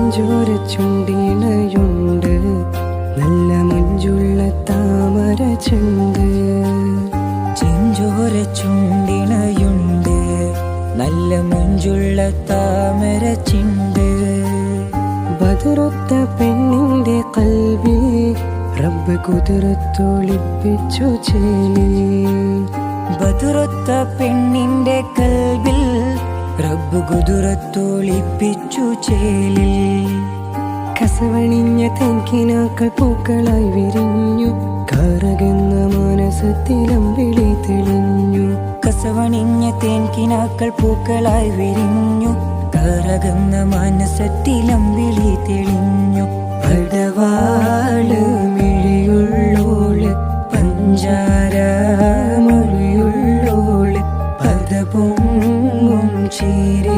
ചെഞ്ചോര ചുണ്ടിണയുണ്ട്, നല്ല മഞ്ചുള്ള താമര ചെണ്ട്. ചെഞ്ചോര ചുണ്ടിണയുണ്ട്, നല്ല മഞ്ചുള്ള താമര ചിണ്ട്. ബദറൊത്ത പെണ്ണിന്റെ കൽബിൽ റബ്ബ് കുതിരത്തൊളിപ്പിച്ചു ചേലി. ബദറൊത്ത പെണ്ണിന്റെ കൽബിൽ റബ്ബ് കുതിരത്തൊളിപ്പിച്ചു ചേലിൽ. കസവണിഞ്ഞ തെൻകിനാക്കൾ പൂക്കളായി വിരിഞ്ഞു, കറകുന്ന മനസ്സത്തിലമ്പിളി തെളിഞ്ഞു. കസവണിഞ്ഞ തേൻകിനാക്കൾ പൂക്കളായി വിരിഞ്ഞു, കറകുന്ന മനസ്സത്തിലമ്പിളി തെളിഞ്ഞു. പടവാള് മിഴിയുള്ളോള്, പഞ്ചാര മൊഴിയുള്ളോള്, പദപൊങ്ങും ചീരി